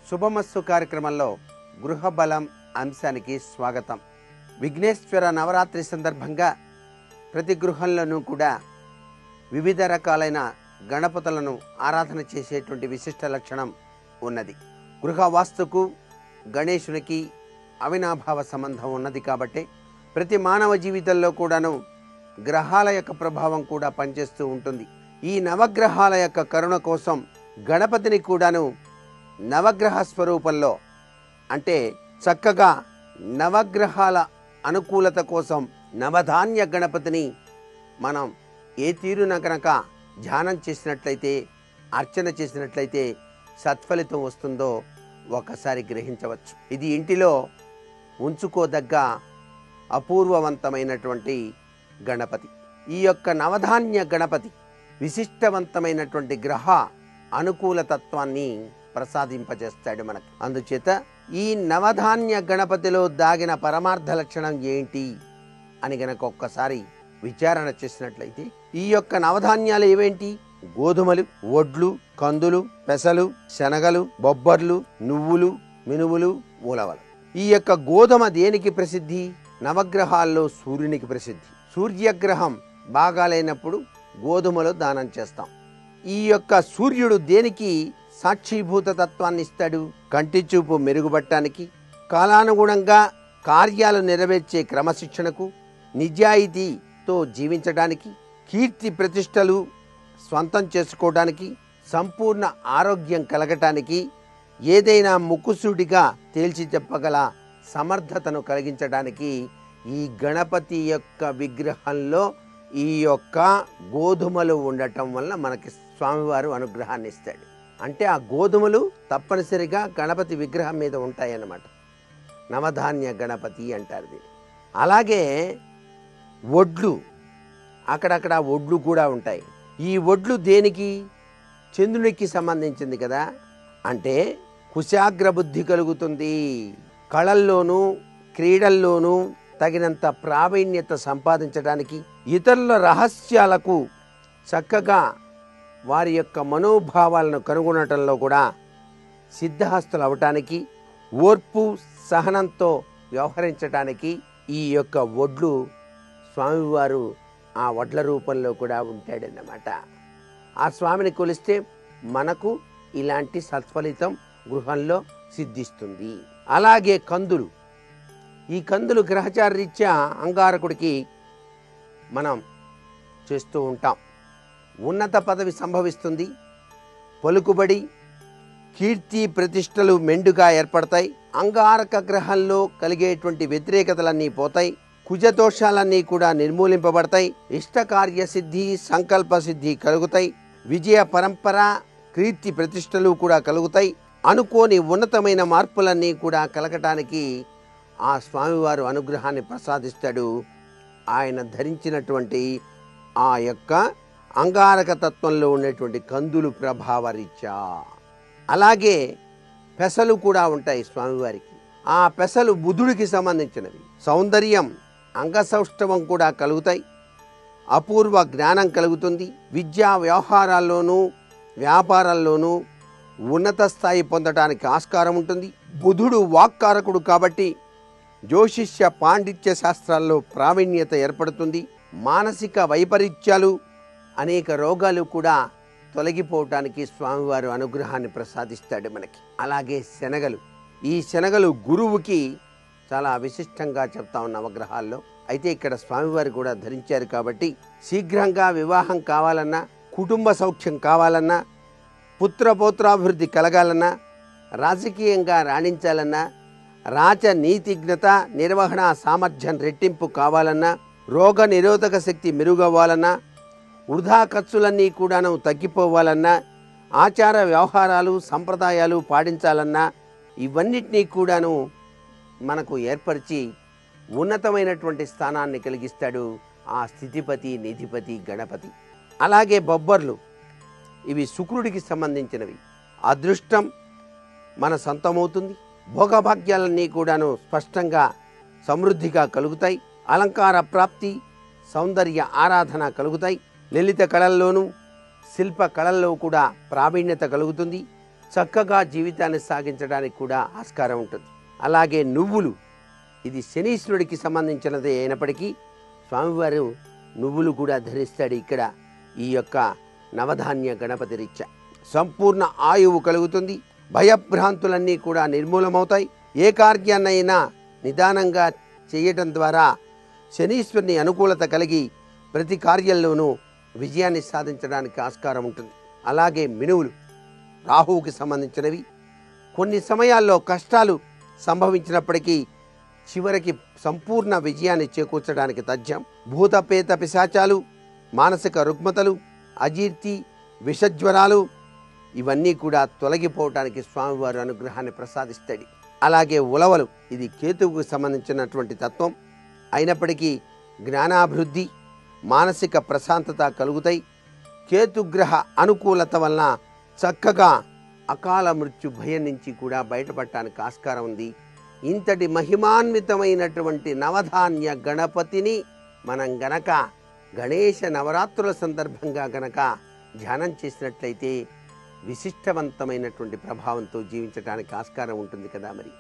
శుభమస్సు కార్యక్రమంలో గృహబలం అంశానికి స్వాగతం. విఘ్నేశ్వర నవరాత్రి సందర్భంగా ప్రతి గృహంలోనూ కూడా వివిధ రకాలైన గణపతులను ఆరాధన చేసేటువంటి విశిష్ట లక్షణం ఉన్నది. గృహ వాస్తుకు గణేశునికి అవినాభావ సంబంధం ఉన్నది కాబట్టి ప్రతి మానవ జీవితంలో కూడాను గ్రహాల యొక్క ప్రభావం కూడా పనిచేస్తూ ఉంటుంది. ఈ నవగ్రహాల యొక్క కరుణ కోసం గణపతిని కూడాను నవగ్రహ స్వరూపంలో, అంటే చక్కగా నవగ్రహాల అనుకూలత కోసం నవధాన్య గణపతిని మనం ఏ తీరున కనుక ధ్యానం చేసినట్లయితే, అర్చన చేసినట్లయితే సత్ఫలితం వస్తుందో ఒకసారి గ్రహించవచ్చు. ఇది ఇంటిలో ఉంచుకోదగ్గ అపూర్వవంతమైనటువంటి గణపతి. ఈ యొక్క నవధాన్య గణపతి విశిష్టవంతమైనటువంటి గ్రహ అనుకూల తత్వాన్ని ప్రసాదింపజేస్తాడు మనకు. అందుచేత ఈ నవధాన్య గణపతిలో దాగిన పరమార్థ లక్షణం ఏంటి అని గనక ఒక్కసారి విచారణ చేసినట్లయితే, ఈ యొక్క నవధాన్యాలు ఏవేంటి? గోధుమలు, వడ్లు, కందులు, పెసలు, శనగలు, బొబ్బర్లు, నువ్వులు, మినువులు, ఉలవలు. ఈ యొక్క గోధుమ దేనికి ప్రసిద్ధి? నవగ్రహాల్లో సూర్యునికి ప్రసిద్ధి. సూర్యగ్రహం బాగాలేనప్పుడు గోధుమలు దానం చేస్తాం. ఈ యొక్క సూర్యుడు దేనికి సాక్షిభూత తత్వాన్ని ఇస్తాడు? కంటి చూపు మెరుగుపడటానికి, కాలానుగుణంగా కార్యాలు నెరవేర్చే క్రమశిక్షణకు, నిజాయితీతో జీవించడానికి, కీర్తి ప్రతిష్టలు స్వంతం చేసుకోవడానికి, సంపూర్ణ ఆరోగ్యం కలగటానికి, ఏదైనా ముక్కుసూటిగా తేల్చి చెప్పగల సమర్థతను కలిగించడానికి ఈ గణపతి యొక్క విగ్రహంలో ఈ యొక్క గోధుమలు ఉండటం వల్ల మనకి స్వామివారు అనుగ్రహాన్ని ఇస్తాడు. అంటే ఆ గోధుమలు తప్పనిసరిగా గణపతి విగ్రహం మీద ఉంటాయన్నమాట. నవధాన్య గణపతి అంటారు దీన్ని. అలాగే వడ్లు, అక్కడక్కడ వడ్లు కూడా ఉంటాయి. ఈ వడ్లు దేనికి? చంద్రునికి సంబంధించింది కదా. అంటే కుశాగ్ర బుద్ధి కలుగుతుంది, కళల్లోనూ క్రీడల్లోనూ తగినంత ప్రావీణ్యత సంపాదించడానికి, ఇతరుల రహస్యాలకు చక్కగా వారి యొక్క మనోభావాలను కనుగొనటంలో కూడా సిద్ధహస్తులు అవటానికి, ఓర్పు సహనంతో వ్యవహరించడానికి ఈ యొక్క వడ్లు స్వామివారు ఆ వడ్ల రూపంలో కూడా ఉంటాడన్నమాట. ఆ స్వామిని కొలిస్తే మనకు ఇలాంటి సత్ఫలితం గృహంలో సిద్ధిస్తుంది. అలాగే కందులు, ఈ కందులు గ్రహచార రీత్యా అంగారకుడికి మనం చేస్తూ ఉంటాం. ఉన్నత పదవి సంభవిస్తుంది, పలుకుబడి, కీర్తి ప్రతిష్టలు మెండుగా ఏర్పడతాయి. అంగారక గ్రహంలో కలిగేటువంటి వ్యతిరేకతలన్నీ పోతాయి, కుజదోషాలన్నీ కూడా నిర్మూలింపబడతాయి, ఇష్టకార్య సిద్ధి, సంకల్ప సిద్ధి కలుగుతాయి, విజయ పరంపర, కీర్తి ప్రతిష్టలు కూడా కలుగుతాయి. అనుకోని ఉన్నతమైన మార్పులన్నీ కూడా కలగటానికి ఆ స్వామివారు అనుగ్రహాన్ని ప్రసాదిస్తాడు. ఆయన ధరించినటువంటి ఆ యొక్క అంగారక తత్వంలో ఉండేటువంటి కందులు ప్రభావ రీత్యా. అలాగే పెసలు కూడా ఉంటాయి స్వామివారికి. ఆ పెసలు బుధుడికి సంబంధించినవి. సౌందర్యం, అంగసౌష్ఠవం కూడా కలుగుతాయి, అపూర్వ జ్ఞానం కలుగుతుంది, విద్యా వ్యవహారాల్లోనూ వ్యాపారాల్లోనూ ఉన్నత స్థాయి పొందడానికి ఆస్కారం ఉంటుంది. బుధుడు వాక్కారకుడు కాబట్టి జ్యోతిష్య పాండిత్య శాస్త్రాల్లో ప్రావీణ్యత ఏర్పడుతుంది. మానసిక వైపరీత్యాలు, అనేక రోగాలు కూడా తొలగిపోవటానికి స్వామివారు అనుగ్రహాన్ని ప్రసాదిస్తాడు మనకి. అలాగే శనగలు, ఈ శనగలు గురువుకి చాలా విశిష్టంగా చెప్తాం నవగ్రహాల్లో. అయితే ఇక్కడ స్వామివారు కూడా ధరించారు కాబట్టి శీఘ్రంగా వివాహం కావాలన్నా, కుటుంబ సౌఖ్యం కావాలన్నా, పుత్రపౌత్రాభివృద్ధి కలగాలన్నా, రాజకీయంగా రాణించాలన్నా, రాజనీతిజ్ఞత, నిర్వహణ సామర్థ్యం రెట్టింపు కావాలన్నా, రోగ నిరోధక శక్తి మెరుగవ్వాలన్నా, వృధా ఖర్చులన్నీ కూడాను తగ్గిపోవాలన్నా, ఆచార వ్యవహారాలు సంప్రదాయాలు పాటించాలన్నా, ఇవన్నిటినీ కూడాను మనకు ఏర్పరిచి ఉన్నతమైనటువంటి స్థానాన్ని కలిగిస్తాడు ఆ స్థితిపతి, నిధిపతి గణపతి. అలాగే బొబ్బర్లు, ఇవి శుక్రుడికి సంబంధించినవి. అదృష్టం మన సొంతమవుతుంది, భోగభాగ్యాలన్నీ కూడాను స్పష్టంగా సమృద్ధిగా కలుగుతాయి, అలంకార ప్రాప్తి, సౌందర్య ఆరాధన కలుగుతాయి, లలిత కళల్లోనూ శిల్ప కళల్లో కూడా ప్రావీణ్యత కలుగుతుంది, చక్కగా జీవితాన్ని సాగించడానికి కూడా ఆస్కారం ఉంటుంది. అలాగే నువ్వులు, ఇది శనీశ్వరుడికి సంబంధించినదే అయినప్పటికీ స్వామివారు నువ్వులు కూడా ధరిస్తాడు. ఇక్కడ ఈ యొక్క నవధాన్య గణపతి రీత్యా సంపూర్ణ ఆయువు కలుగుతుంది. భయభ్రాంతులన్నీ కూడా నిర్మూలమవుతాయి. ఏ కార్యాన్నైనా నిదానంగా చేయటం ద్వారా శనీశ్వరుని అనుకూలత కలిగి ప్రతి కార్యంలోనూ విజయాన్ని సాధించడానికి ఆస్కారం ఉంటుంది. అలాగే మినువులు రాహువుకి సంబంధించినవి. కొన్ని సమయాల్లో కష్టాలు సంభవించినప్పటికీ చివరికి సంపూర్ణ విజయాన్ని చేకూర్చడానికి తథ్యం. భూతపేత పిశాచాలు, మానసిక రుగ్మతలు, అజీర్తి, విషజ్వరాలు ఇవన్నీ కూడా తొలగిపోవటానికి స్వామివారు అనుగ్రహాన్ని ప్రసాదిస్తాడు. అలాగే ఉలవలు, ఇది కేతువుకు సంబంధించినటువంటి తత్వం అయినప్పటికీ జ్ఞానాభివృద్ధి, మానసిక ప్రశాంతత కలుగుతాయి. కేతుగ్రహ అనుకూలత వలన చక్కగా అకాల మృత్యు భయం నుంచి కూడా బయటపడటానికి ఆస్కారం ఉంది. ఇంతటి మహిమాన్వితమైనటువంటి నవధాన్య గణపతిని మనం గనక గణేశ నవరాత్రుల సందర్భంగా గనక ధ్యానం చేసినట్లయితే విశిష్టవంతమైనటువంటి ప్రభావంతో జీవించడానికి ఆస్కారం ఉంటుంది కదా మరి.